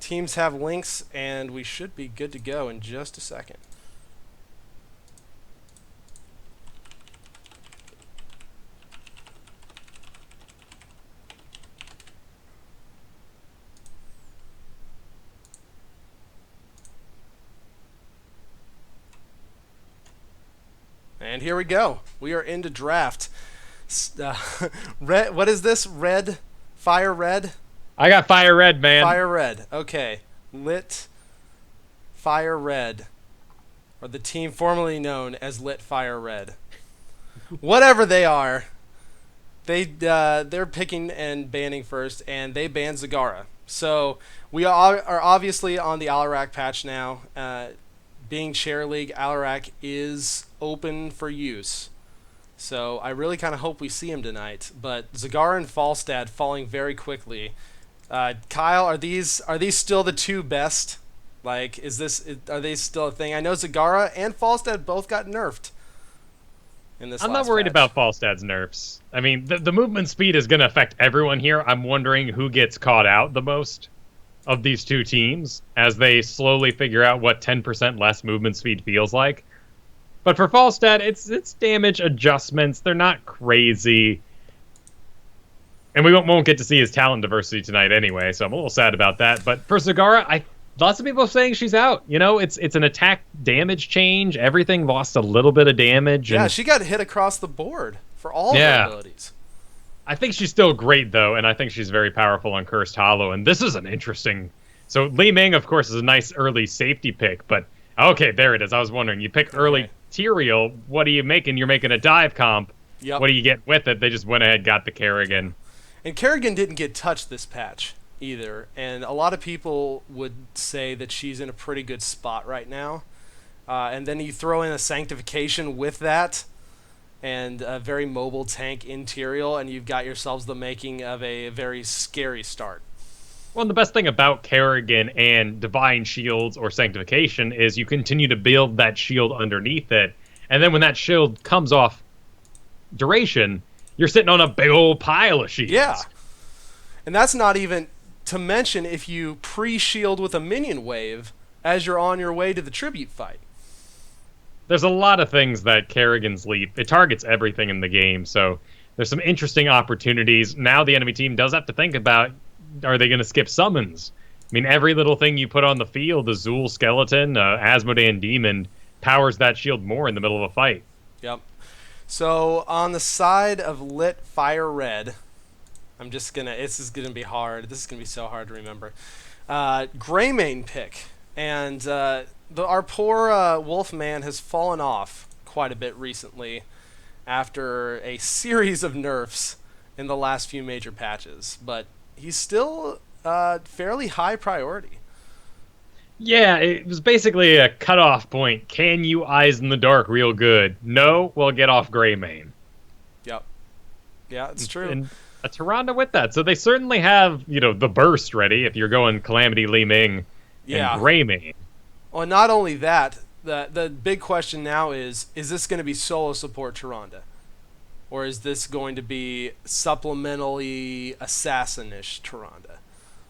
teams have links, and we should be good to go in just a second. And here we go. We are into draft. Red. What is this? Red? Fire red? I got fire red, man. Fire red. Okay. LiT Fire Red. Or the team formerly known as LiT Fire Red. Whatever they are, they're picking and banning first, and they banned Zagara. So we are obviously on the Alarak patch now. Being Chair League, Alarak is open for use. So I really kind of hope we see him tonight. But Zagara and Falstad falling very quickly. Kyle, are these still the two best? Like, are they still a thing? I know Zagara and Falstad both got nerfed in this. I'm not worried about Falstad's nerfs. I mean, the movement speed is going to affect everyone here. I'm wondering who gets caught out the most of these two teams as they slowly figure out what 10% less movement speed feels like. But for Falstad, it's damage adjustments. They're not crazy. And we won't get to see his talent diversity tonight anyway, so I'm a little sad about that. But for Zagara, lots of people are saying she's out. You know, it's an attack damage change. Everything lost a little bit of damage. Yeah, she got hit across the board for all of her abilities. I think she's still great, though, and I think she's very powerful on Cursed Hollow. And this is an interesting... So Li Ming, of course, is a nice early safety pick, but... Okay, there it is. I was wondering. You pick early Tyrael. What are you making? You're making a dive comp. Yep. What do you get with it? They just went ahead, got the Kerrigan. And Kerrigan didn't get touched this patch either. And a lot of people would say that she's in a pretty good spot right now. And then you throw in a Sanctification with that and a very mobile tank in Tyrael, and you've got yourselves the making of a very scary start. Well, and the best thing about Kerrigan and Divine Shields or Sanctification is you continue to build that shield underneath it, and then when that shield comes off duration, you're sitting on a big old pile of shields. Yeah. And that's not even to mention if you pre-shield with a minion wave as you're on your way to the tribute fight. There's a lot of things that Kerrigan's Leap, it targets everything in the game, so there's some interesting opportunities. Now the enemy team does have to think about, are they going to skip summons? I mean, every little thing you put on the field, Azul Skeleton, Asmodean Demon, powers that shield more in the middle of a fight. Yep. So on the side of LiT Fire Red, this is gonna be hard. This is gonna be so hard to remember. Greymane pick, and our poor Wolfman has fallen off quite a bit recently after a series of nerfs in the last few major patches, but he's still fairly high priority. Yeah, it was basically a cutoff point. Can you Eyes in the Dark real good? No? Well, get off Greymane. Yep. Yeah, it's true. And a Tyrande with that. So they certainly have, the burst ready if you're going Calamity Li Ming and Greymane. Well, not only that, the big question now is this going to be solo support Tyrande? Or is this going to be supplementally assassin-ish Tyrande?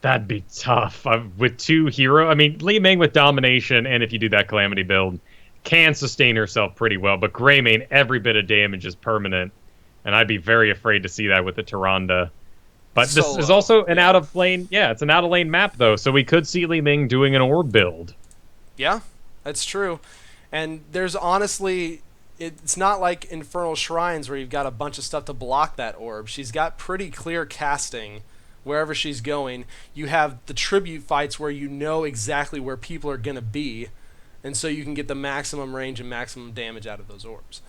That'd be tough. With two hero, I mean, Li Ming with domination, and if you do that Calamity build, can sustain herself pretty well, but Greymane, every bit of damage is permanent, and I'd be very afraid to see that with the Tyrande. But this is also an out-of-lane, it's an out-of-lane map, though, so we could see Li Ming doing an orb build. Yeah, that's true. And there's honestly... It's not like Infernal Shrines where you've got a bunch of stuff to block that orb. She's got pretty clear casting wherever she's going. You have the tribute fights where you know exactly where people are going to be, and so you can get the maximum range and maximum damage out of those orbs.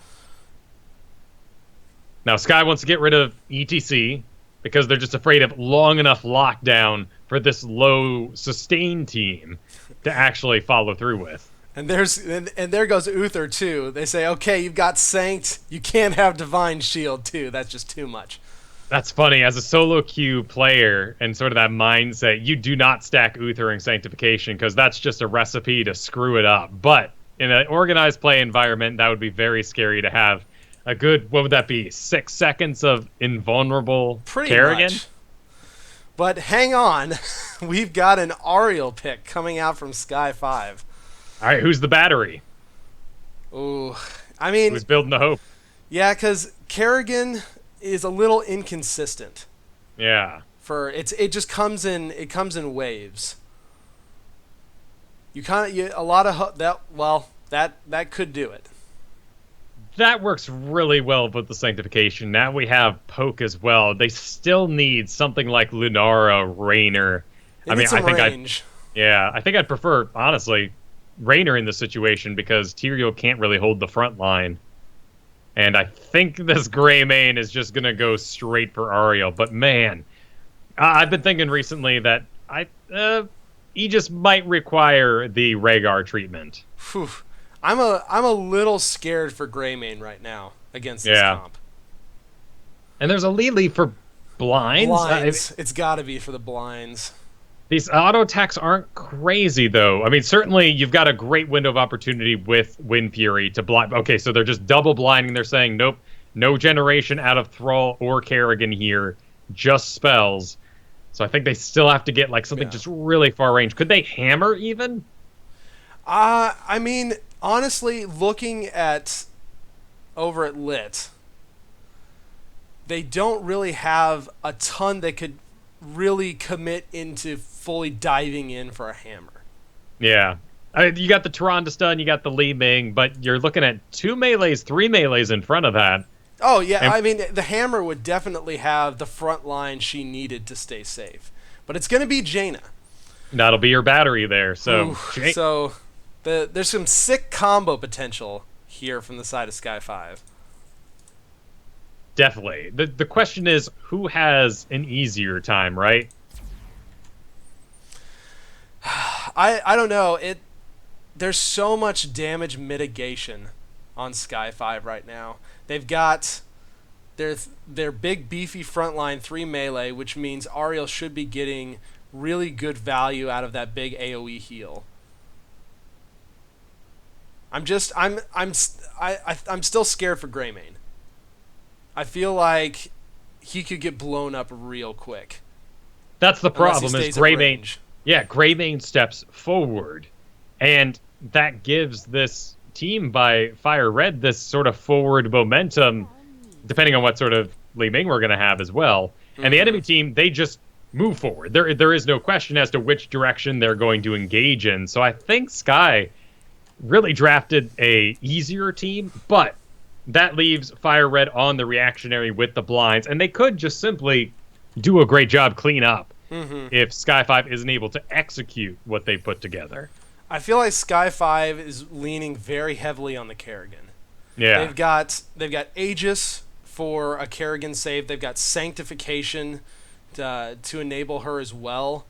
Now, Sky wants to get rid of ETC because they're just afraid of long enough lockdown for this low sustain team to actually follow through with. And there goes Uther too. They say, okay, you've got Sanct, you can't have Divine Shield too. That's just too much. That's funny. As a solo queue player and sort of that mindset, you do not stack Uther and Sanctification because that's just a recipe to screw it up. But in an organized play environment, that would be very scary to have a good, what would that be, 6 seconds of invulnerable Kerrigan? Much. But hang on, we've got an Ariel pick coming out from Sky5. All right, who's the battery? Ooh, I mean, Who's building the hope? yeah, because Kerrigan is a little inconsistent. Yeah. It just comes in waves. You kind of a lot of that could do it. That works really well with the sanctification. Now we have poke as well. They still need something like Lunara, Raynor. I think I think I'd prefer, honestly, Raynor in this situation because Tyrael can't really hold the front line. And I think this Gray main is just going to go straight for Ariel. But man, I've been thinking recently that Aegis might require the Rhaegar treatment. Whew. I'm a little scared for Greymane right now against this comp. And there's a LiT for blinds. It's got to be for the blinds. These auto attacks aren't crazy though. I mean, certainly you've got a great window of opportunity with Wind Fury to blind. Okay, so they're just double blinding. They're saying nope, no generation out of Thrall or Kerrigan here, just spells. So I think they still have to get like something just really far range. Could they hammer even? I mean, honestly, looking at over at LiT, they don't really have a ton that could really commit into fully diving in for a hammer. Yeah. You got the Tyrande stun, you got the Li Ming, but you're looking at 2 melees, 3 melees in front of that. Oh, yeah. And I mean, the hammer would definitely have the front line she needed to stay safe. But it's going to be Jaina. That'll be your battery there. So, there's some sick combo potential here from the side of Sky5. Definitely. The question is, who has an easier time, right? I don't know. There's so much damage mitigation on Sky5 right now. They've got their big beefy frontline 3 melee, which means Ariel should be getting really good value out of that big AoE heal. I'm still scared for Greymane. I feel like he could get blown up real quick. That's the problem is Greymane. Yeah, Greymane steps forward, and that gives this team by Fire Red this sort of forward momentum, depending on what sort of Li Ming we're going to have as well. And the enemy team, they just move forward. There is no question as to which direction they're going to engage in. So I think Sky really drafted a easier team, but that leaves Fire Red on the reactionary with the blinds, and they could just simply do a great job clean up if Sky5 isn't able to execute what they put together. I feel like Sky5 is leaning very heavily on the Kerrigan. Yeah. They've got Aegis for a Kerrigan save. They've got Sanctification to enable her as well.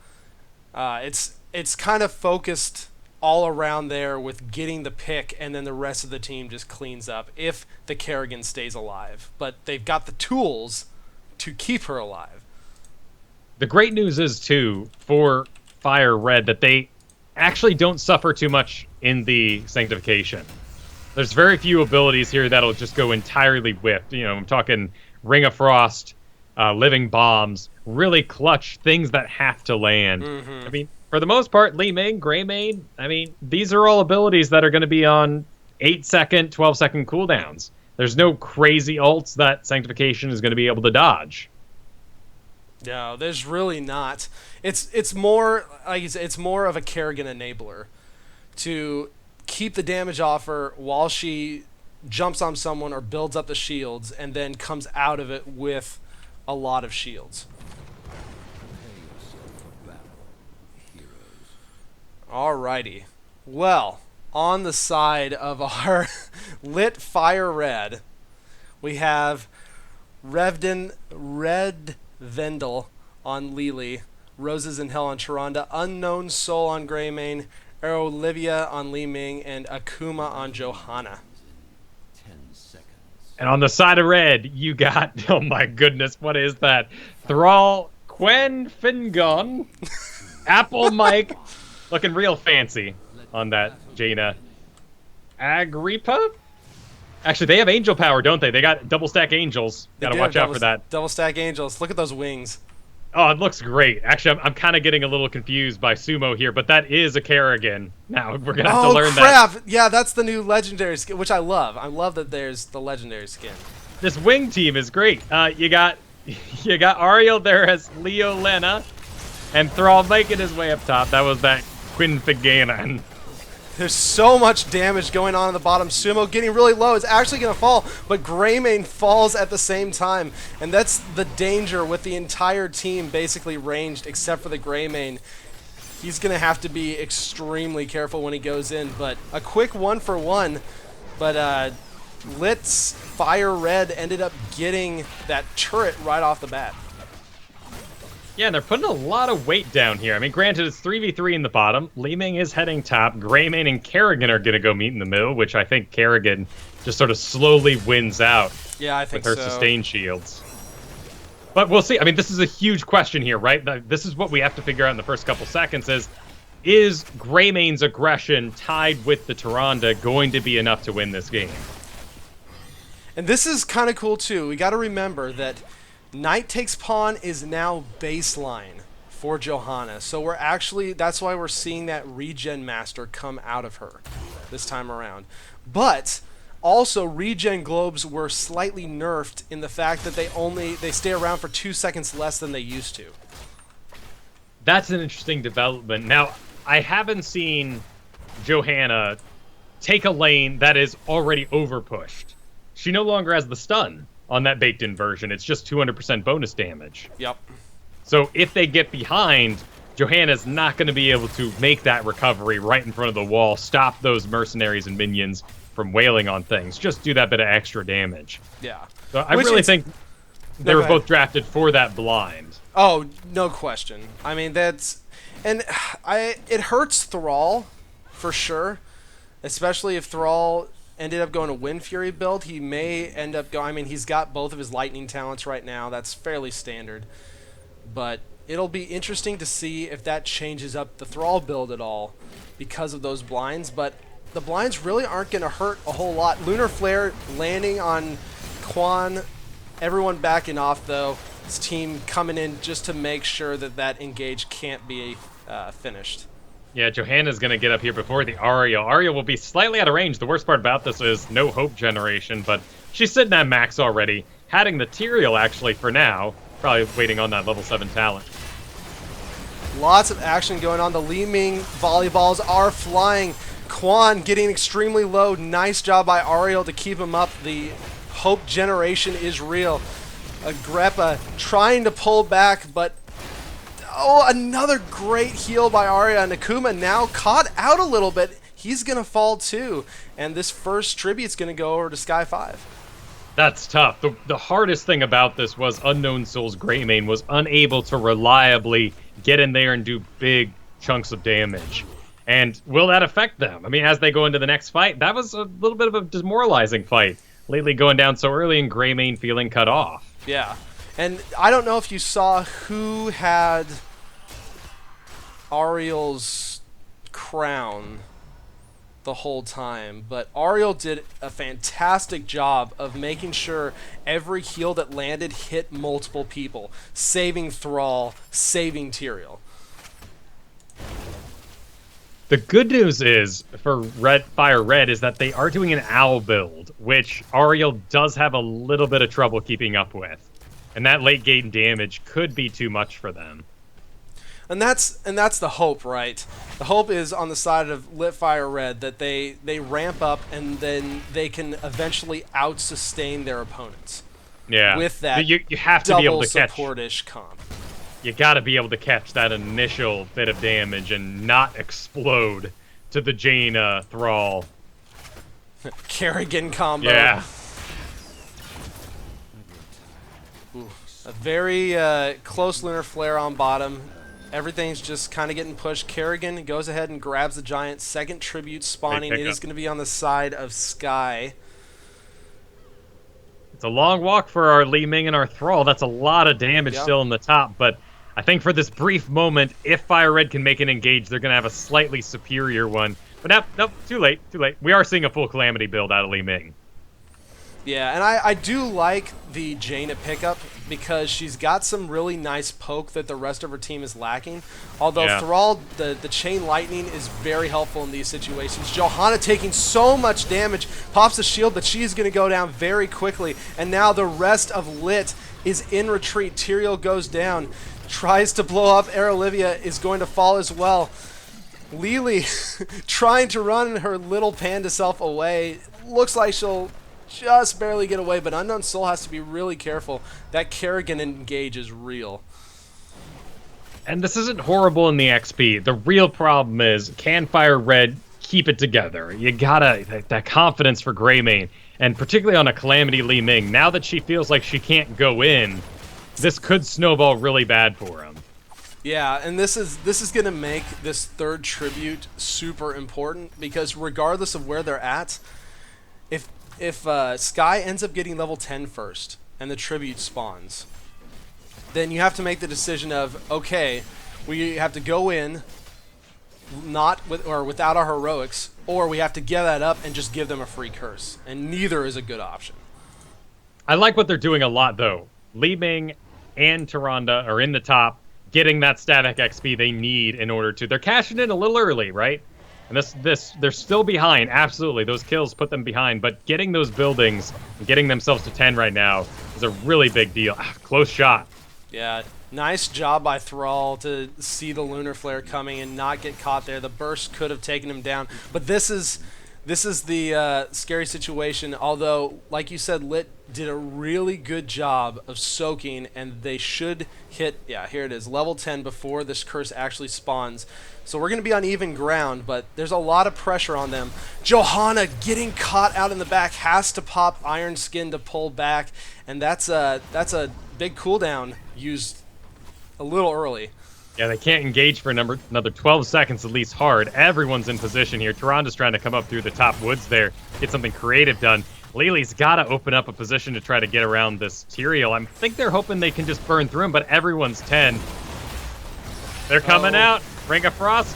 It's kind of focused all around there with getting the pick, and then the rest of the team just cleans up if the Kerrigan stays alive. But they've got the tools to keep her alive. The great news is, too, for Fire Red, that they actually don't suffer too much in the Sanctification. There's very few abilities here that'll just go entirely whiffed. You know, I'm talking Ring of Frost, Living Bombs, really clutch things that have to land. I mean, for the most part, Li Ming, Greymane, I mean, these are all abilities that are going to be on 8-second, 12-second cooldowns. There's no crazy ults that Sanctification is going to be able to dodge. No, there's really not. It's more like it's more of a Kerrigan enabler to keep the damage off her while she jumps on someone or builds up the shields and then comes out of it with a lot of shields. Alrighty. Well, on the side of our LiT Fire Red, we have Red Vendel on Lili, Roses in Hell on Tyrande, Unknown Soul on Greymane, Olivia on Li Ming, and Akuma on Johanna. And on the side of red, you got, oh my goodness, what is that? Thrall, Quen Fingon, Apple Mike, looking real fancy on that Jaina. Agrippa? Actually, they have angel power, don't they? They got double stack angels. Gotta watch out for that. Double stack angels. Look at those wings. Oh, it looks great. Actually, I'm kind of getting a little confused by Sumo here, but that is a Kerrigan. Now, we're going to have to Oh learn that. crap! Yeah, that's the new legendary skin, which I love. I love that there's the legendary skin. This wing team is great. You got you got Ariel there as Leo Lena, and Thrall making his way up top. That was that Quinn Figanan. There's so much damage going on in the bottom. Sumo getting really low. It's actually going to fall, but Greymane falls at the same time. And that's the danger with the entire team basically ranged except for the Greymane. He's going to have to be extremely careful when he goes in. But a quick 1-for-1. But LiT's Fire Red ended up getting that turret right off the bat. Yeah, and they're putting a lot of weight down here. I mean, granted, it's 3v3 in the bottom. Li Ming is heading top. Greymane and Kerrigan are going to go meet in the middle, which I think Kerrigan just sort of slowly wins out. Yeah, I think with her sustained shields. But we'll see. I mean, this is a huge question here, right? This is what we have to figure out in the first couple seconds is Greymane's aggression tied with the Tyrande going to be enough to win this game? And this is kind of cool, too. We got to remember that Knight takes pawn is now baseline for Johanna. So we're actually, that's why we're seeing that regen master come out of her this time around. But also regen globes were slightly nerfed in the fact that they stay around for 2 seconds less than they used to. That's an interesting development. Now, I haven't seen Johanna take a lane that is already overpushed. She no longer has the stun on that baked-in version. It's just 200% bonus damage. Yep. So if they get behind, Johanna's not going to be able to make that recovery right in front of the wall, stop those mercenaries and minions from wailing on things. Just do that bit of extra damage. Yeah. So I really think they were both drafted for that blind. Oh, no question. I mean, that's... And it hurts Thrall, for sure. Especially if Thrall ended up going a Wind Fury build. He may end up going... I mean, he's got both of his lightning talents right now. That's fairly standard. But it'll be interesting to see if that changes up the Thrall build at all because of those blinds. But the blinds really aren't going to hurt a whole lot. Lunar Flare landing on Quan. Everyone backing off, though. His team coming in just to make sure that that engage can't be finished. Yeah, Johanna's going to get up here before the Ariel. Ariel will be slightly out of range. The worst part about this is no hope generation, but she's sitting at max already. Having the Tyrael, actually, for now. Probably waiting on that level 7 talent. Lots of action going on. The Li Ming volleyballs are flying. Quan getting extremely low. Nice job by Ariel to keep him up. The hope generation is real. Agrippa trying to pull back, but oh, another great heal by Arya. Nakuma now caught out a little bit. He's going to fall too. And this first tribute's going to go over to Sky5. That's tough. The hardest thing about this was Unknown Soul's Greymane was unable to reliably get in there and do big chunks of damage. And will that affect them? I mean, as they go into the next fight, that was a little bit of a demoralizing fight. Lately going down so early and Greymane feeling cut off. Yeah. And I don't know if you saw who had Ariel's crown the whole time, but Ariel did a fantastic job of making sure every heal that landed hit multiple people, saving Thrall, saving Tyrael. The good news is for Fire Red is that they are doing an owl build, which Ariel does have a little bit of trouble keeping up with. And that late game damage could be too much for them. And that's the hope, right? The hope is on the side of LiT Fire Red that they ramp up and then they can eventually out-sustain their opponents. Yeah. With that you have to be able to catch support-ish comp. You got to be able to catch that initial bit of damage and not explode to the Jaina Thrall. Kerrigan combo. Yeah. Ooh, a very close Lunar Flare on bottom. Everything's just kind of getting pushed. Kerrigan goes ahead and grabs the giant. Second tribute spawning. It is going to be on the side of Sky. It's a long walk for our Li Ming and our Thrall. That's a lot of damage still in the top, but I think for this brief moment, if Fire Red can make an engage, they're going to have a slightly superior one. But nope, too late. We are seeing a full Calamity build out of Li Ming. Yeah, and I do like the Jaina pickup, because she's got some really nice poke that the rest of her team is lacking. Although Yeah. Thrall, the chain lightning is very helpful in these situations. Johanna taking so much damage, pops the shield, but she's going to go down very quickly. And now the rest of LiT is in retreat. Tyrael goes down, tries to blow up. Olivia is going to fall as well. Lili trying to run her little panda self away. Looks like she'll just barely get away, but Unknown Soul has to be really careful. That Kerrigan engage is real. And this isn't horrible in the XP. The real problem is, can Fire Red keep it together? You gotta, that confidence for Greymane, and particularly on a Calamity Li Ming, now that she feels like she can't go in, this could snowball really bad for him. Yeah, and this is going to make this third tribute super important, because regardless of where they're at, if Sky ends up getting level 10 first and the tribute spawns, then you have to make the decision of, okay, we have to go in not with or without our heroics, or we have to give that up and just give them a free curse, and neither is a good option. I like what they're doing a lot, though. Li Ming and Tyrande are in the top, getting that static XP they need in order to... They're cashing in a little early, right? And they're still behind, absolutely. Those kills put them behind, but getting those buildings and getting themselves to 10 right now is a really big deal. Close shot. Yeah, nice job by Thrall to see the Lunar Flare coming and not get caught there. The burst could have taken him down, but this is the scary situation. Although, like you said, LiT did a really good job of soaking, and they should hit, yeah, here it is, level 10 before this curse actually spawns. So we're going to be on even ground, but there's a lot of pressure on them. Johanna getting caught out in the back, has to pop Iron Skin to pull back, and that's a big cooldown used a little early. Yeah, they can't engage for another 12 seconds at least hard. Everyone's in position here. Tyrande's trying to come up through the top woods there, get something creative done. Lili's got to open up a position to try to get around this Tyrael. I think they're hoping they can just burn through him, but everyone's 10. They're coming out. Ring of Frost.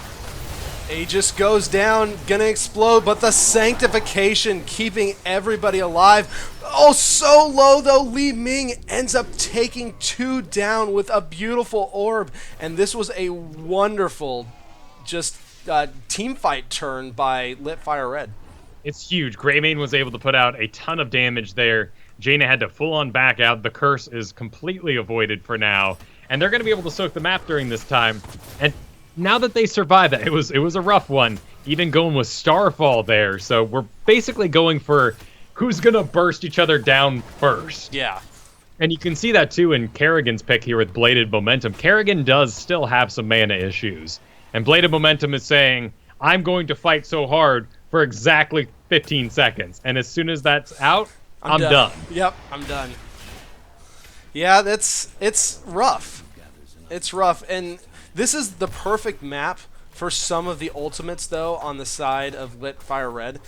Aegis goes down, gonna explode, but the Sanctification keeping everybody alive. Oh, so low though. Li Ming ends up taking 2 down with a beautiful orb, and this was a wonderful just team fight turn by LiT Fire Red. It's huge. Greymane was able to put out a ton of damage there. Jaina had to full-on back out. The curse is completely avoided for now, and they're going to be able to soak the map during this time. And now that they survived that, it was a rough one, even going with Starfall there. So we're basically going for who's going to burst each other down first. Yeah. And you can see that, too, in Kerrigan's pick here with Bladed Momentum. Kerrigan does still have some mana issues. And Bladed Momentum is saying, I'm going to fight so hard for exactly 15 seconds. And as soon as that's out, I'm done. Yep, I'm done. Yeah, it's rough. It's rough. And this is the perfect map for some of the ultimates, though, on the side of LiT Fire Red.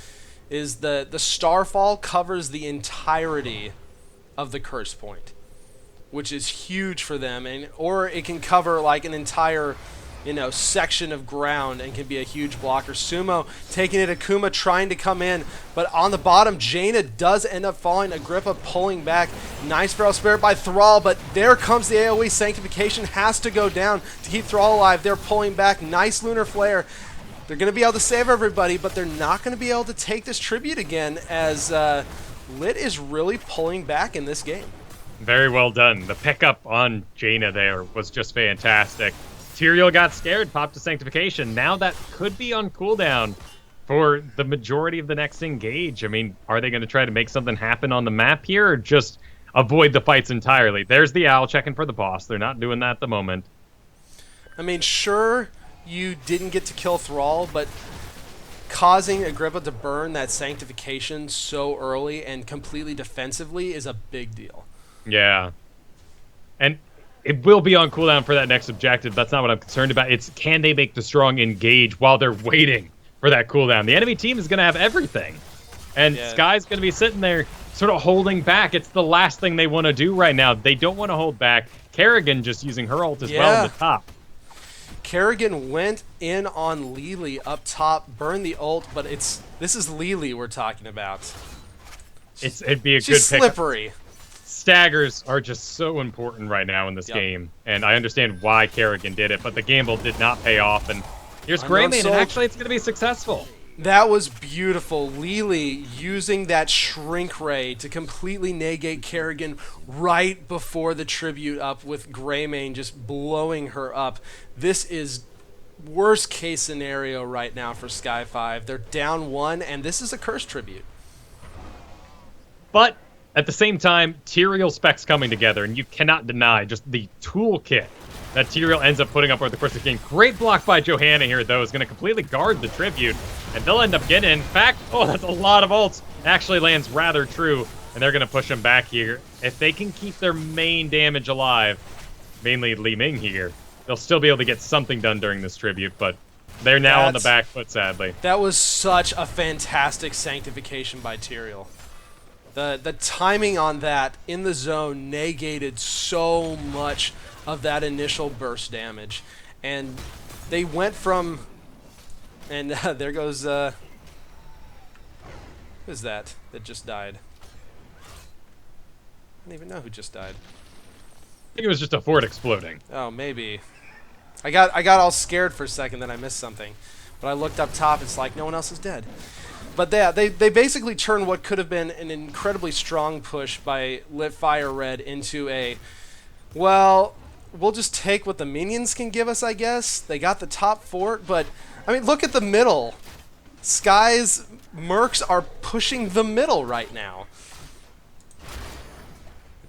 Is the Starfall covers the entirety of the curse point, which is huge for them, and or it can cover like an entire, section of ground and can be a huge blocker. Sumo taking it, Akuma trying to come in, but on the bottom, Jaina does end up falling. Agrippa pulling back. Nice Feral Spirit by Thrall, but there comes the AoE. Sanctification has to go down to keep Thrall alive. They're pulling back. Nice Lunar Flare. They're going to be able to save everybody, but they're not going to be able to take this tribute again, as LiT is really pulling back in this game. Very well done. The pickup on Jaina there was just fantastic. Tyrael got scared, popped a Sanctification. Now that could be on cooldown for the majority of the next engage. I mean, are they going to try to make something happen on the map here, or just avoid the fights entirely? There's the Owl checking for the boss. They're not doing that at the moment. I mean, sure, you didn't get to kill Thrall, but causing Agrippa to burn that Sanctification so early and completely defensively is a big deal. Yeah. And it will be on cooldown for that next objective. That's not what I'm concerned about. It's can they make the strong engage while they're waiting for that cooldown? The enemy team is going to have everything. And Sky's going to be sitting there sort of holding back. It's the last thing they want to do right now. They don't want to hold back. Kerrigan just using her ult as well on the top. Kerrigan went in on Lili up top, burned the ult, but this is Lili we're talking about. It'd be a She's good pick. slippery. staggers are just so important right now in this game, and I understand why Kerrigan did it, but the gamble did not pay off, and here's Greymane, and actually it's going to be successful. That was beautiful. LiT using that shrink ray to completely negate Kerrigan right before the tribute up, with Greymane just blowing her up. This is worst case scenario right now for Sky5. They're down 1, and this is a curse tribute. But at the same time, Tyrael specs coming together, and you cannot deny just the toolkit that Tyrael ends up putting up over the course of the game. Great block by Johanna here, though, is going to completely guard the tribute, and they'll end up getting, in fact, oh, that's a lot of ults. Actually lands rather true, and they're going to push him back here. If they can keep their main damage alive, mainly Li Ming here, they'll still be able to get something done during this tribute, but they're now on the back foot, sadly. That was such a fantastic sanctification by Tyrael. The timing on that in the zone negated so much of that initial burst damage. And they went from... And there goes... who is that just died? I don't even know who just died. I think it was just a fort exploding. Oh, maybe. I got all scared for a second that I missed something. But I looked up top, it's like no one else is dead. But they basically turned what could have been an incredibly strong push by LiT Fire Red into a, well, we'll just take what the minions can give us, I guess. They got the top fort, but, I mean, look at the middle. Sky's mercs are pushing the middle right now.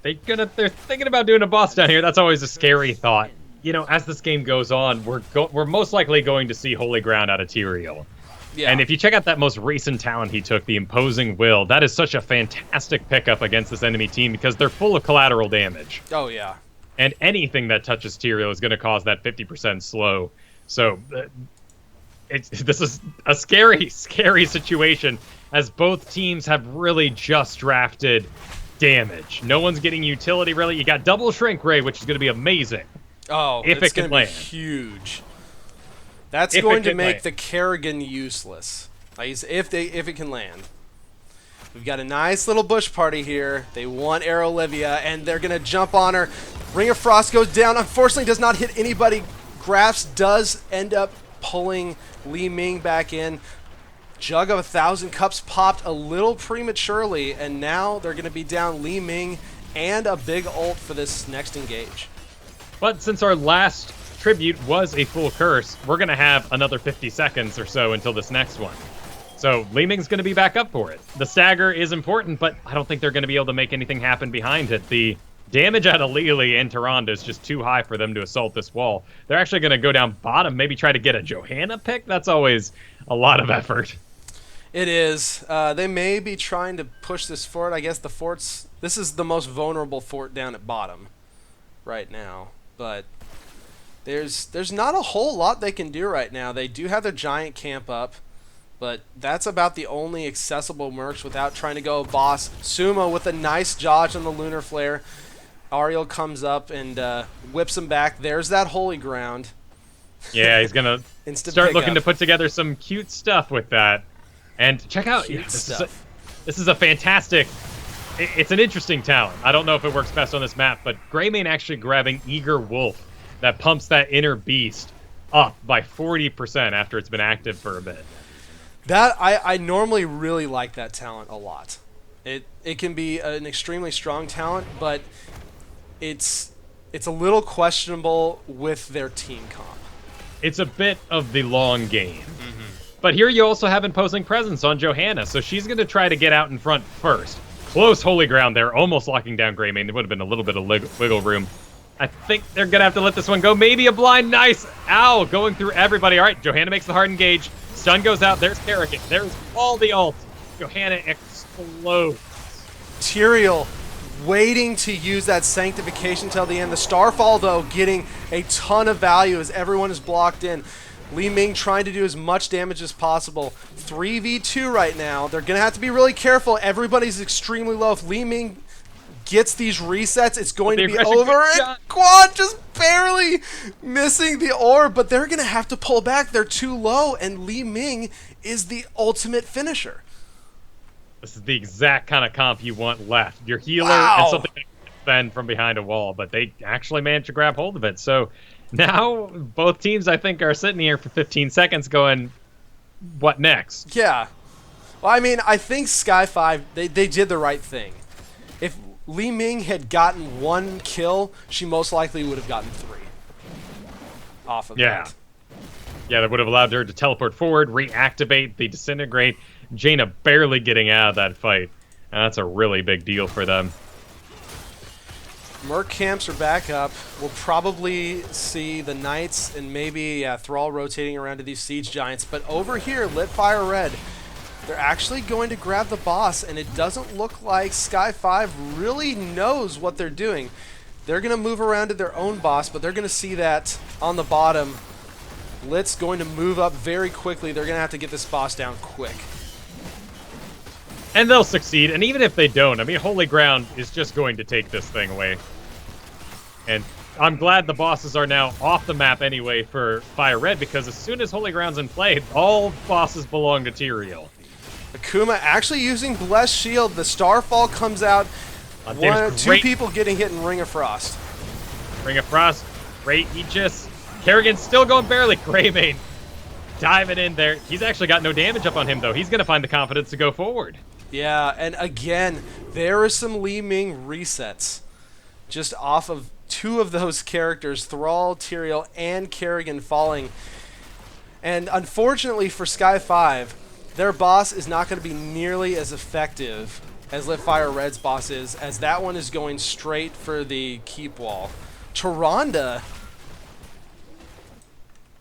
They're thinking about doing a boss down here. That's always a scary thought. You know, as this game goes on, we're most likely going to see Holy Ground out of Tyrael. Yeah. And if you check out that most recent talent he took, the Imposing Will, that is such a fantastic pickup against this enemy team because they're full of collateral damage. Oh, yeah. And anything that touches Tyrael is going to cause that 50% slow. So this is a scary, scary situation as both teams have really just drafted damage. No one's getting utility, really. You got double Shrink Ray, which is going to be amazing. Oh, if it can land. Huge. That's going to make the Kerrigan useless. If it can land. We've got a nice little bush party here. They want Arrow Olivia, and they're going to jump on her. Ring of Frost goes down. Unfortunately, does not hit anybody. Grafs does end up pulling Li Ming back in. Jug of 1,000 Cups popped a little prematurely, and now they're going to be down Li Ming and a big ult for this next engage. But since our last tribute was a full curse, we're going to have another 50 seconds or so until this next one. So Li Ming's going to be back up for it. The stagger is important, but I don't think they're going to be able to make anything happen behind it. The damage out of Lily and Tyrande is just too high for them to assault this wall. They're actually going to go down bottom, maybe try to get a Johanna pick. That's always a lot of effort. It is. They may be trying to push this fort. I guess the fort's... This is the most vulnerable fort down at bottom right now. But there's not a whole lot they can do right now. They do have their giant camp up, but that's about the only accessible mercs without trying to go boss. Sumo with a nice dodge on the Lunar Flare. Ariel comes up and whips him back. There's that Holy Ground. Yeah, he's going to start looking to put together some cute stuff with that. And check out, this is a fantastic... It's an interesting talent. I don't know if it works best on this map, but Greymane actually grabbing Eager Wolf that pumps that inner beast up by 40% after it's been active for a bit. That I normally really like that talent a lot. It can be an extremely strong talent, but it's a little questionable with their team comp. It's a bit of the long game. Mm-hmm. But here you also have Imposing Presence on Johanna, so she's going to try to get out in front first. Close Holy Ground there, almost locking down Greymane. There would have been a little bit of wiggle room. I think they're going to have to let this one go. Maybe a blind, nice. Ow, going through everybody. All right, Johanna makes the hard engage. Stun goes out. There's Kerrigan. There's all the ult. Johanna explodes. Tyrael waiting to use that sanctification till the end. The Starfall, though, getting a ton of value as everyone is blocked in. Li Ming trying to do as much damage as possible. 3v2 right now. They're going to have to be really careful. Everybody's extremely low. If Li Ming gets these resets, it's going to be over. And Quad just barely missing the orb, but they're going to have to pull back. They're too low, and Li Ming is the ultimate finisher. This is the exact kind of comp you want left. Your healer and something that defend from behind a wall, but they actually managed to grab hold of it. So now both teams, I think, are sitting here for 15 seconds going, what next? Yeah. Well, I mean, I think Sky5, they did the right thing. If Li Ming had gotten 1 kill, she most likely would have gotten 3 off of that. Yeah, that would have allowed her to teleport forward, reactivate the disintegrate. Jaina barely getting out of that fight. And that's a really big deal for them. Merc camps are back up. We'll probably see the Knights and maybe Thrall rotating around to these Siege Giants. But over here, Lit Fire Red, they're actually going to grab the boss, and it doesn't look like Sky5 really knows what they're doing. They're going to move around to their own boss, but they're going to see that on the bottom. Lit's going to move up very quickly. They're going to have to get this boss down quick. And they'll succeed, and even if they don't, I mean, Holy Ground is just going to take this thing away. And I'm glad the bosses are now off the map anyway for Fire Red, because as soon as Holy Ground's in play, all bosses belong to Tyrael. Akuma actually using Blessed Shield. The Starfall comes out. 2 people getting hit in Ring of Frost. Ring of Frost, great Aegis. Kerrigan's still going barely. Greymane diving in there. He's actually got no damage up on him, though. He's going to find the confidence to go forward. Yeah, and again, there are some Li Ming resets just off of 2 of those characters, Thrall, Tyrael, and Kerrigan falling. And unfortunately for Sky5, their boss is not going to be nearly as effective as Lit Fire Red's boss is, as that one is going straight for the keep wall. Tyrande,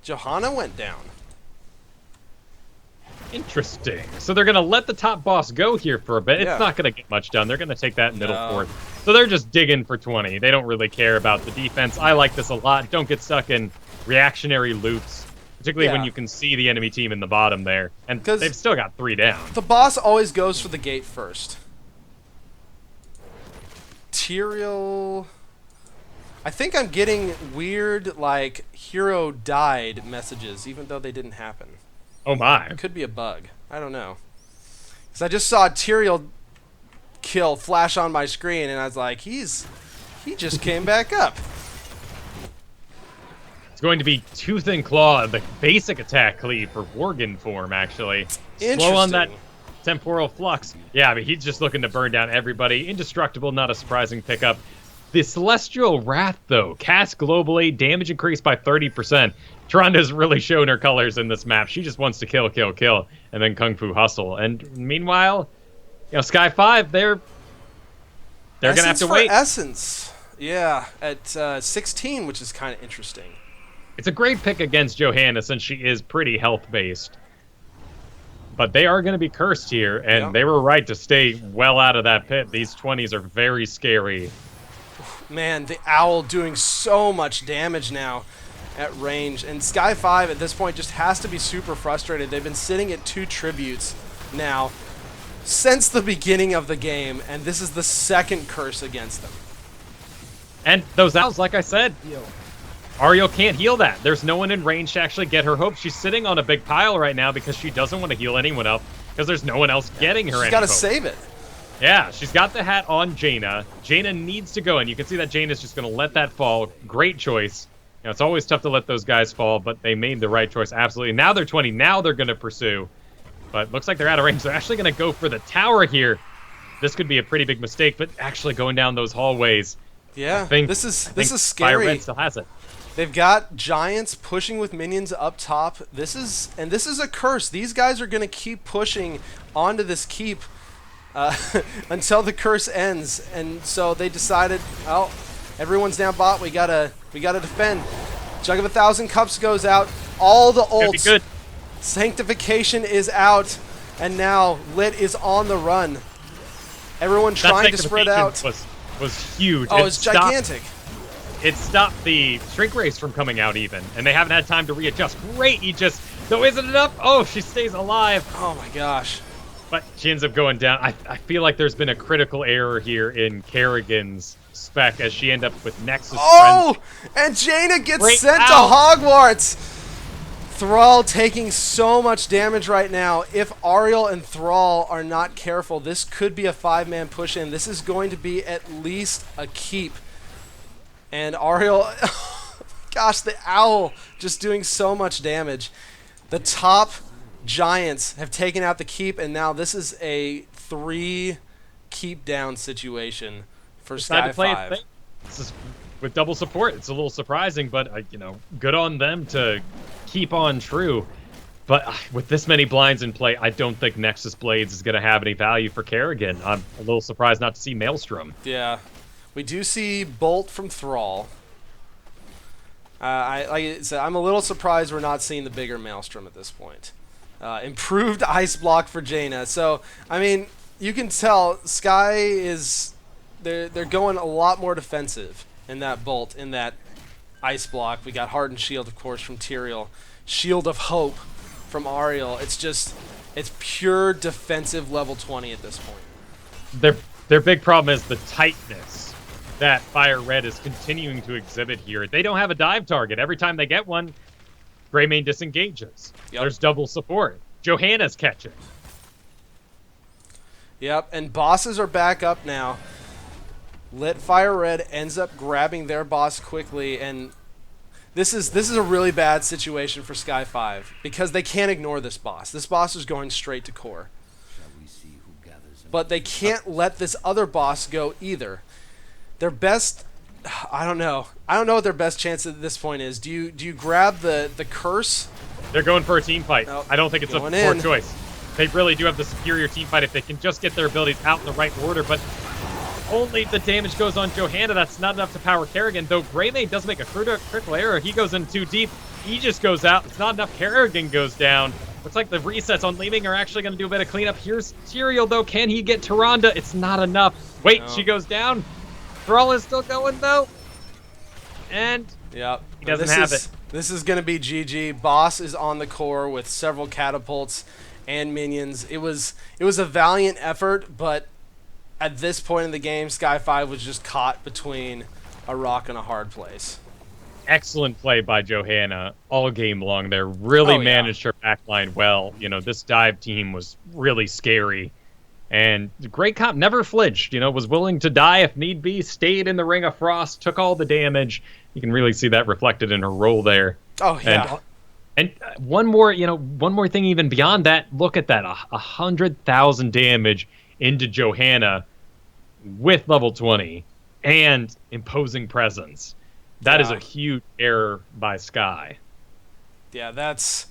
Johanna went down. Interesting. So they're going to let the top boss go here for a bit. Yeah. It's not going to get much done. They're going to take that middle No. fort. So they're just digging for 20. They don't really care about the defense. I like this a lot. Don't get stuck in reactionary loops, particularly when you can see the enemy team in the bottom there. And they've still got 3 down. The boss always goes for the gate first. Tyrael... I think I'm getting weird, like, hero died messages, even though they didn't happen. Oh my. It could be a bug. I don't know. Because I just saw Tyrael kill flash on my screen, and I was like, he just came back up. It's going to be Tooth and Claw, the basic attack cleave for Worgen form, actually. Slow on that temporal flux. Yeah, but he's just looking to burn down everybody. Indestructible, not a surprising pickup. The Celestial Wrath, though, cast globally, damage increased by 30%. Tyrande's really shown her colors in this map. She just wants to kill, kill, kill, and then Kung Fu hustle. And meanwhile, you know, Sky5, they're going to have to wait. Essence, yeah, at 16, which is kind of interesting. It's a great pick against Johanna since she is pretty health-based. But they are going to be cursed here, and they were right to stay well out of that pit. These 20s are very scary. Man, the Owl doing so much damage now at range. And Sky5 at this point just has to be super frustrated. They've been sitting at 2 tributes now since the beginning of the game, and this is the 2nd curse against them. And those Owls, like I said, Ariel can't heal that. There's no one in range to actually get her hope. She's sitting on a big pile right now because she doesn't want to heal anyone up because there's no one else getting her any hope. She's got to save it. Yeah, she's got the hat on Jaina. Jaina needs to go, and you can see that Jaina's just going to let that fall. Great choice. You know, it's always tough to let those guys fall, but they made the right choice, absolutely. Now they're 20. Now they're going to pursue. But looks like they're out of range. They're actually going to go for the tower here. This could be a pretty big mistake, but actually going down those hallways. Yeah, this is scary. Fire Red still has it. They've got giants pushing with minions up top. This is a curse. These guys are going to keep pushing onto this keep until the curse ends. And so they decided, well, everyone's down bot. We gotta defend. Jug of 1,000 Cups goes out. All the ults. Good. Sanctification is out, and now Lit is on the run. Everyone trying to spread out. Was huge. Oh, it's gigantic. It stopped the Shrink Race from coming out even, and they haven't had time to readjust. Great Aegis, though isn't enough. Oh, she stays alive. Oh my gosh. But she ends up going down. I feel like there's been a critical error here in Kerrigan's spec as she ended up with Nexus. Oh, and Jaina gets sent to Hogwarts. Thrall taking so much damage right now. If Ariel and Thrall are not careful, this could be a 5-man push in. This is going to be at least a keep. And Ariel, gosh, the owl just doing so much damage. The top giants have taken out the keep, and now this is a 3 keep down situation for Sky5. This is with double support. It's a little surprising, but good on them to keep on true. But with this many blinds in play, I don't think Nexus Blades is going to have any value for Kerrigan. I'm a little surprised not to see Maelstrom. Yeah. We do see Bolt from Thrall. Like I said, I'm a little surprised we're not seeing the bigger Maelstrom at this point. Improved ice block for Jaina. So, I mean, you can tell Sky is... They're going a lot more defensive in that Bolt, in that ice block. We got Hardened Shield, of course, from Tyrael. Shield of Hope from Ariel. It's pure defensive level 20 at this point. Their big problem is the tightness that Fire Red is continuing to exhibit here. They don't have a dive target. Every time they get one, Greymane disengages. Yep. There's double support. Johanna's catching. Yep, and bosses are back up now. LiT Fire Red ends up grabbing their boss quickly, and this is a really bad situation for Sky5 because they can't ignore this boss. This boss is going straight to core. But they can't let this other boss go either. Their best, I don't know what their best chance at this point is. Do you grab the curse? They're going for a team fight. Nope. I don't think it's a poor choice. They really do have the superior team fight if they can just get their abilities out in the right order, but only the damage goes on Johanna. That's not enough to power Kerrigan, though Greymane does make a critical error. He goes in too deep. He just goes out. It's not enough. Kerrigan goes down. Looks like the resets on Leeming are actually going to do a bit of cleanup. Here's Tyrael, though. Can he get Tyrande? It's not enough. Wait, no. She goes down. Thrall is still going, though. And yep. He doesn't have it. This is going to be GG. Boss is on the core with several catapults and minions. It was a valiant effort, but at this point in the game, Sky5 was just caught between a rock and a hard place. Excellent play by Johanna all game long there. Really managed her backline well. This dive team was really scary. And great comp, never flinched, was willing to die if need be, stayed in the Ring of Frost, took all the damage. You can really see that reflected in her role there. Oh, yeah. And one more thing even beyond that, look at that, 100,000 damage into Johanna with level 20 and imposing presence. That is a huge error by Sky. Yeah, that's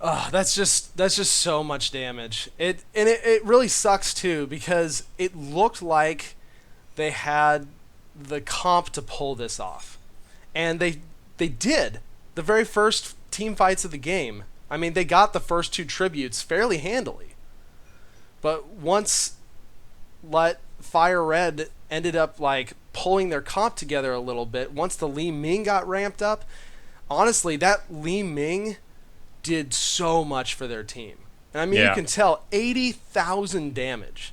just so much damage. It really sucks too because it looked like they had the comp to pull this off, and they did. The very first team fights of the game, I mean, they got the first 2 tributes fairly handily. But once LiT Fire Red ended up like pulling their comp together a little bit, once the Li Ming got ramped up, honestly, that Li Ming did so much for their team. And I mean, you can tell 80,000 damage.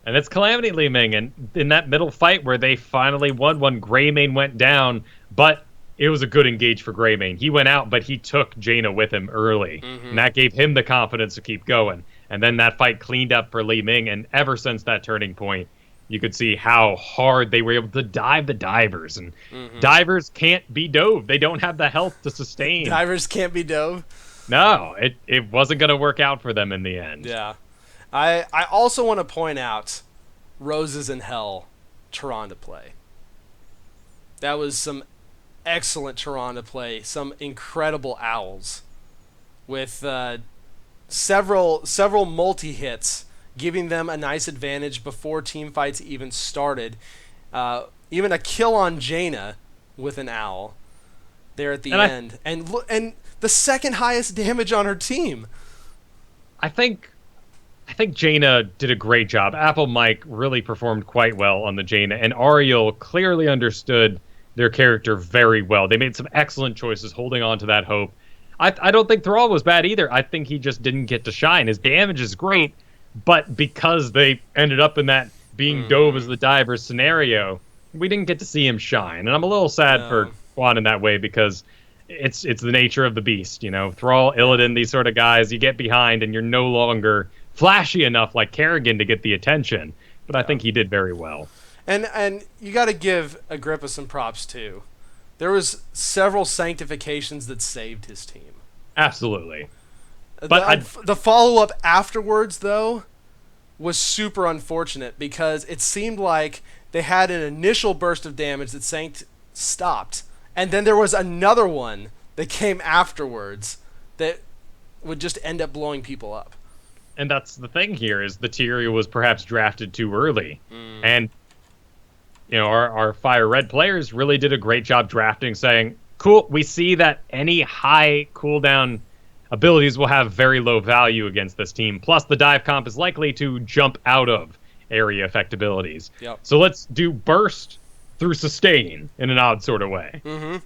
And it's Calamity Li Ming, and in that middle fight where they finally won when Greymane went down, but it was a good engage for Greymane. He went out, but he took Jaina with him early, and that gave him the confidence to keep going. And then that fight cleaned up for Li Ming, and ever since that turning point, you could see how hard they were able to dive the divers. And divers can't be dove. They don't have the health to sustain. Divers can't be dove? No, it wasn't going to work out for them in the end. Yeah. I also want to point out Roses in Hell Tyrande play. That was some excellent Tyrande play. Some incredible owls with several multi-hits, giving them a nice advantage before team fights even started. Even a kill on Jaina with an owl there at the end. And the second highest damage on her team. I think Jaina did a great job. Apple Mike really performed quite well on the Jaina, and Ariel clearly understood their character very well. They made some excellent choices holding on to that hope. I don't think Thrall was bad either. I think he just didn't get to shine. His damage is great, but because they ended up in that being dove as the diver scenario, we didn't get to see him shine. And I'm a little sad for Quan in that way because it's the nature of the beast, Thrall, Illidan, these sort of guys, you get behind and you're no longer flashy enough like Kerrigan to get the attention. But I think he did very well. And you got to give Agrippa some props too. There was several sanctifications that saved his team. Absolutely. But the follow-up afterwards, though, was super unfortunate because it seemed like they had an initial burst of damage that Sanct stopped. And then there was another one that came afterwards that would just end up blowing people up. And that's the thing here is the Tyrael was perhaps drafted too early. And, our Fire Red players really did a great job drafting, saying, cool, we see that any high cooldown abilities will have very low value against this team. Plus, the dive comp is likely to jump out of area effect abilities. Yep. So let's do burst through sustain in an odd sort of way. Mm-hmm.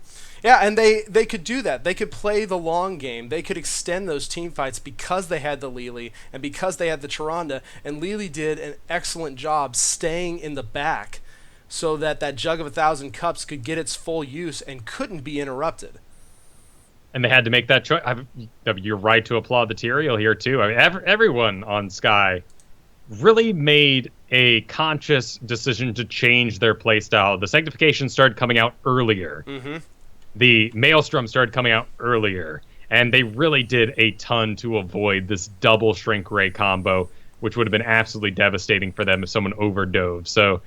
Yeah, and they could do that. They could play the long game. They could extend those team fights because they had the Lili and because they had the Tyrande. And Lili did an excellent job staying in the back so that Jug of 1,000 Cups could get its full use and couldn't be interrupted. And they had to make that choice. You're right to applaud the Tyrael here, too. I mean, everyone on Sky really made a conscious decision to change their playstyle. The Sanctification started coming out earlier. Mm-hmm. The Maelstrom started coming out earlier. And they really did a ton to avoid this double Shrink Ray combo, which would have been absolutely devastating for them if someone overdove. So,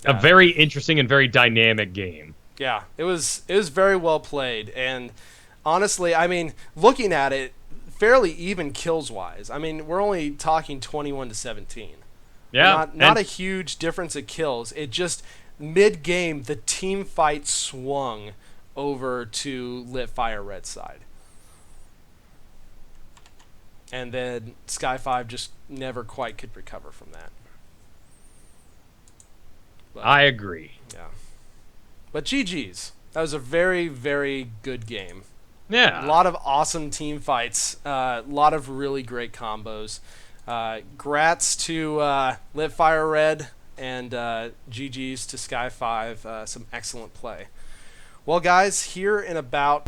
a very interesting and very dynamic game. Yeah, it was very well played. And honestly, I mean, looking at it, fairly even kills wise. I mean, we're only talking 21-17. Yeah, not a huge difference of kills. It just mid game the team fight swung over to LiT Fire Red side, and then Sky5 just never quite could recover from that. But, I agree. Yeah, but GG's. That was a very, very good game. Yeah. A lot of awesome team fights. A lot of really great combos. Grats to LiT Fire Red and GG's to Sky5. Some excellent play. Well, guys, here in about